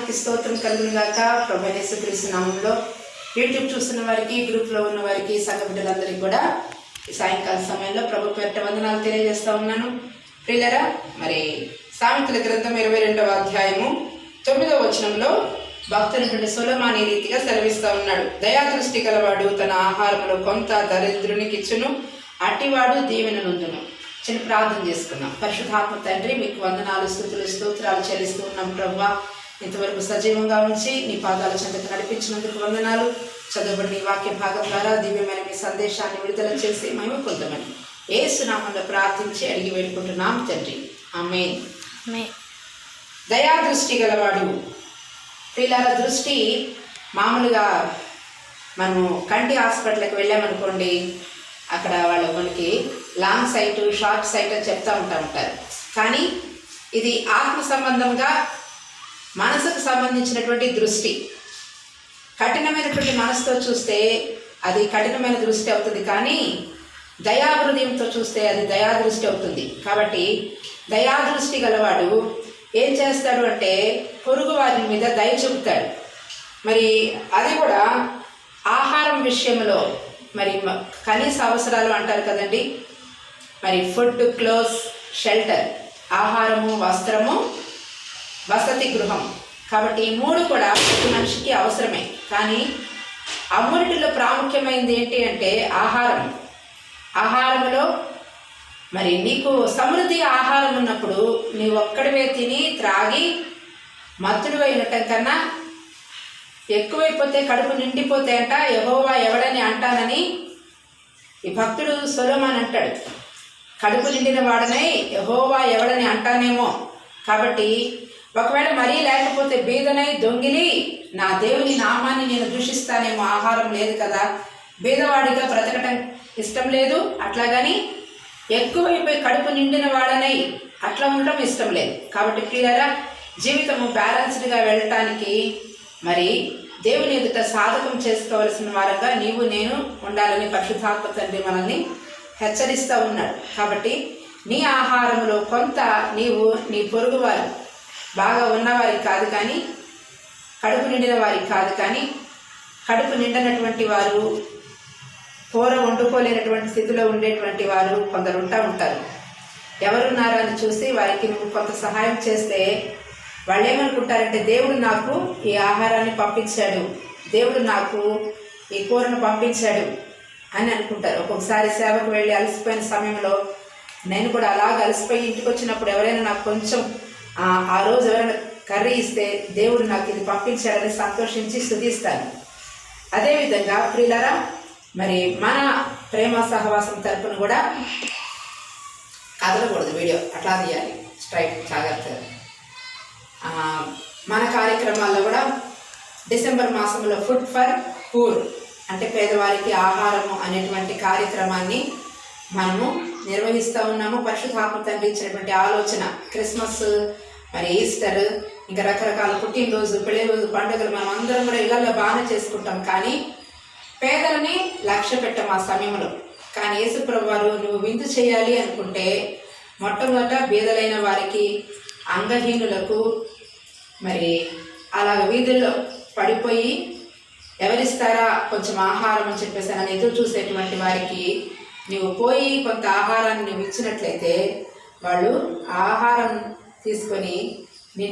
నామానికి స్తోత్రం కలుగును గాక. ప్రభువైన యేసుక్రీస్తు నామములో యూట్యూబ్ చూస్తున్న వారికి, గ్రూప్లో ఉన్న వారికి, సంఘ బిడ్డలందరికీ కూడా ఈ సాయంకాల సమయంలో ప్రభు పేరిట వందనాలు తెలియజేస్తూ ఉన్నాను. ప్రియులారా, మరి సామెతల గ్రంథం 22వ అధ్యాయము 9వ వచనంలో భక్తుని సొలొమోను ఈ రీతిగా సెలవిస్తూ ఉన్నాడు. దయాదృష్టి గలవాడు తన ఆహారంలో కొంత దరిద్రునికి ఇచ్చును, అట్టివాడు దీవెన నొందును. చిన్న ప్రార్థన చేసుకున్నాం. పరిశుద్ధాత్మ తండ్రి, మీకు వందనాలు, స్తుతులు, స్తోత్రాలు చెల్లిస్తూ ఉన్నాం. ప్రభువా, ఇంతవరకు సజీవంగా ఉంచి నీ పాదాల చెంతకు నడిపించినందుకు వందనాలు. చదవబడిన ఈ వాక్య భాగం ద్వారా దివ్యమైన మీ సందేశాన్ని విడుదల చేసి మేము పొందమని యేసు నామములో ప్రార్థించి అడిగి వేడుకుంటున్నాం తండ్రి, ఆమేన్. దయాదృష్టి గలవాడు. పిల్లల దృష్టి మామూలుగా మనము కంటి హాస్పిటల్కి వెళ్ళామనుకోండి, అక్కడ వాళ్ళు మనకి లాంగ్ సైట్, షార్ట్ సైట్ అని చెప్తూ ఉంటారు. కానీ ఇది ఆత్మ సంబంధంగా మనసుకు సంబంధించినటువంటి దృష్టి. కఠినమైనటువంటి మనసుతో చూస్తే అది కఠినమైన దృష్టి అవుతుంది, కానీ దయాహృదయంతో చూస్తే అది దయాదృష్టి అవుతుంది. కాబట్టి దయాదృష్టి గలవాడు ఏం చేస్తాడు అంటే పొరుగు వారి మీద దయ చూపుతాడు. మరి అది కూడా ఆహారం విషయంలో, మరి కనీస అవసరాలు అంటారు కదండి, మరి ఫుడ్, క్లోజ్, షెల్టర్, ఆహారము, వస్త్రము, వసతి గృహం. కాబట్టి ఈ మూడు కూడా ప్రతి మనిషికి అవసరమే. కానీ అన్నిటిలో ప్రాముఖ్యమైనది ఏంటి అంటే ఆహారం. ఆహారంలో మరి నీకు సమృద్ధి ఆహారం ఉన్నప్పుడు నీవు ఒక్కడివే తిని త్రాగి మత్తుడు అయినటం కన్నా ఎక్కువైపోతే కడుపు నిండిపోతే అంట యెహోవా ఎవడని అంటానని ఈ భక్తుడు సొలొమోను అంటాడు. కడుపు నిండిన వాడనై యెహోవా ఎవడని అంటానేమో. కాబట్టి ఒకవేళ మరీ లేకపోతే బీదనై దొంగిలి నా దేవుని నామాన్ని నేను దూషిస్తానేమో. ఆహారం లేదు కదా, బీదవాడిగా బ్రతకటం ఇష్టం లేదు. అట్లాగని ఎక్కువైపోయి కడుపు నిండిన వాడనై అట్లా ఉండటం ఇష్టం లేదు. కాబట్టి ప్రియులారా, జీవితము బ్యాలెన్స్డ్గా వెళ్ళటానికి మరి దేవుని ఎదుట సాధకం చేసుకోవలసిన వారంగా నీవు నేను ఉండాలని పరిశుద్ధాత్మ తండ్రి మనల్ని హెచ్చరిస్తూ ఉన్నాడు. కాబట్టి నీ ఆహారంలో కొంత నీవు నీ పొరుగువారు, బాగా ఉన్నవారికి కాదు కానీ, కడుపు నిండిన వారికి కాదు కానీ, కడుపు నిండినటువంటి వారు, కూర వండుకోలేనటువంటి స్థితిలో ఉండేటువంటి వారు కొందరు ఉంటారు. ఎవరున్నారని చూసి వారికి నువ్వు కొంత సహాయం చేస్తే వాళ్ళు ఏమనుకుంటారంటే దేవుడు నాకు ఈ ఆహారాన్ని పంపించాడు, దేవుడు నాకు ఈ కూరను పంపించాడు అని అనుకుంటారు. ఒక్కొక్కసారి సేవకు వెళ్ళి అలసిపోయిన సమయంలో నేను కూడా అలాగ అలసిపోయి ఇంటికి వచ్చినప్పుడు ఎవరైనా నాకు కొంచెం ఆ రోజు ఎవరైనా కర్రీ ఇస్తే దేవుడు నాకు ఇది పంపించాడని సంతోషించి స్తుతిస్తాను. అదేవిధంగా ప్రియులారా, మరి మన ప్రేమ సహవాసం తరపున కూడా కదలకూడదు, వీడియో అట్లా తీయాలి స్ట్రైట్ జాగ్రత్తగా. మన కార్యక్రమాల్లో కూడా డిసెంబర్ మాసంలో ఫుడ్ ఫర్ పూర్ అంటే పేదవారికి ఆహారము అనేటువంటి కార్యక్రమాన్ని మనము నిర్వహిస్తూ ఉన్నాము. పరిశుద్ధాత్మ తండ్రి ఇచ్చినటువంటి ఆలోచన. క్రిస్మస్, మరి ఈస్టర్, ఇంకా రకరకాల పుట్టినరోజు, పెళ్లి రోజు, పండుగలు మనం అందరం కూడా ఇళ్లలో బాగానే చేసుకుంటాం. కానీ పేదలని లక్ష్య పెట్టాం ఆ సమయంలో. కానీ యేసుప్రభు వారు నువ్వు విందు చేయాలి అనుకుంటే మొట్టమొదట బీదలైన వారికి, అంగహీనులకు, మరి అలాగ వీధుల్లో పడిపోయి ఎవరిస్తారా కొంచెం ఆహారం అని చెప్పేసి నన్ను ఎదురు చూసేటువంటి వారికి నువ్వు పోయి కొంత ఆహారాన్ని నువ్వు ఇచ్చినట్లయితే వాళ్ళు ఆహారం తీసుకొని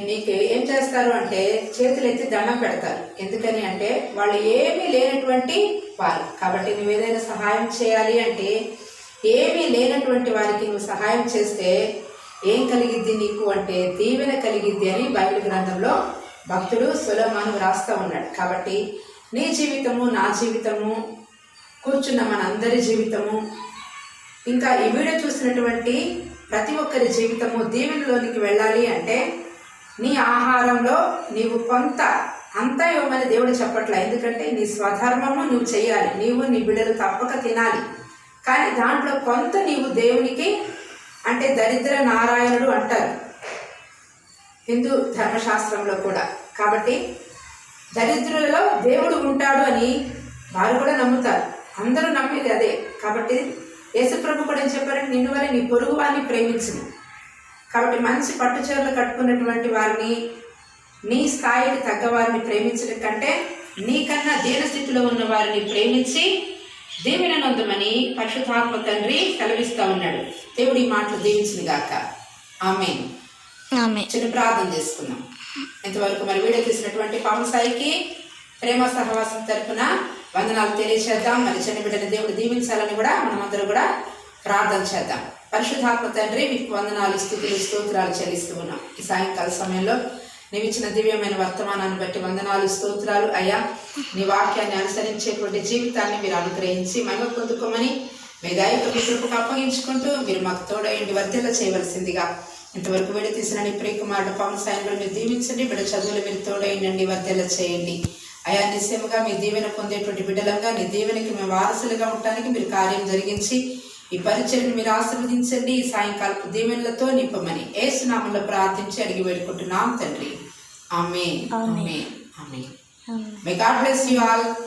నీకు ఏం చేస్తారు అంటే చేతులు ఎత్తి దండం పెడతారు. ఎందుకని అంటే వాళ్ళు ఏమీ లేనటువంటి వారు. కాబట్టి నువ్వు ఏదైనా సహాయం చేయాలి అంటే ఏమీ లేనటువంటి వారికి నువ్వు సహాయం చేస్తే ఏం కలిగిద్ది నీకు అంటే దీవెన కలిగిద్ది అని బైబిల్ గ్రంథంలో భక్తుడు సొలొమోను రాస్తూ ఉన్నాడు. కాబట్టి నీ జీవితము, నా జీవితము, కూర్చున్న మనందరి జీవితము, ఇంకా ఈ వీడియో చూసినటువంటి ప్రతి ఒక్కరి జీవితము దీవెనలోనికి వెళ్ళాలి అంటే నీ ఆహారంలో నీవు కొంత అంతా ఇవ్వమని దేవుడు చెప్పట్లే. ఎందుకంటే నీ స్వధర్మము నువ్వు చేయాలి, నీవు నీ బిడ్డలు తప్పక తినాలి. కానీ దాంట్లో కొంత నీవు దేవునికి, అంటే దరిద్ర నారాయణుడు అంటారు హిందూ ధర్మశాస్త్రంలో కూడా. కాబట్టి దరిద్రులలో దేవుడు ఉంటాడు అని వారు కూడా నమ్ముతారు. అందరూ నమ్మేది అదే. కాబట్టి యేసుప్రభు కూడా ఏం చెప్పారంటే నిన్ను వల్ల నీ పొరుగు వారిని ప్రేమించును. కాబట్టి మంచి పట్టు చీరలు కట్టుకున్నటువంటి వారిని నీ స్థాయికి తగ్గ వారిని ప్రేమించడం కంటే నీకన్నా దీనస్థితిలో ఉన్న వారిని ప్రేమించి దీవెన నొందమని పరిశుద్ధాత్మ తండ్రి సెలవిస్తా ఉన్నాడు. దేవుడి మాటలు దీవించింది గాక. ఆమేన్. చిన్న ప్రార్థన చేసుకుందాం. ఇంతవరకు మరి వీడియో తీసినటువంటి పవన్ సాయికి ప్రేమ సహవాసం తరపున వందనాలు తెలియచేద్దాం. మరి చిన్న బిడ్డని దేవుడు దీవించాలని కూడా మనమందరూ కూడా ప్రార్థన చేద్దాం. పరిశుద్ధాత్మ తండ్రి మీకు వందనాలు, స్తుతులు, స్తోత్రాలు చెల్లిస్తూ ఉన్నాం. ఈ సాయంకాల సమయంలో నీవు ఇచ్చిన దివ్యమైన వర్తమానాన్ని బట్టి వందనాలు, స్తోత్రాలు అయ్యా. నీ వాక్యాన్ని అనుసరించేటువంటి జీవితాన్ని మీరు అనుగ్రహించి మహిమ పొందుకోమని మీ దయకు మీ కృపకు అప్పగించుకుంటూ మీరు మాకు తోడయండి, వర్ధల చేయవలసిందిగా ఇంతవరకు వీడియో తీసిన నీ ప్రియకుమారుడు పవన్ సాయిని కూడా మీరు దీవించండి. బిడ్డ చదువులు మీరు తోడయండి, వర్ధల చేయండి అయా. నిశ్చయముగా మీ దీవెన పొందేటువంటి బిడ్డలంగా నీ దీవెనకి మేము వారసులుగా ఉండటానికి మీరు కార్యం జరిగించి ఈ పరిచయను మీరు ఆశీర్వదించండి. ఈ సాయంకాలపు దీవెనలతో నింపమని యేసు నామములో ప్రార్థించి అడిగి వేడుకుంటున్నాం తండ్రి. ఆమేన్. ఆమేన్. ఆమేన్. May God bless you all.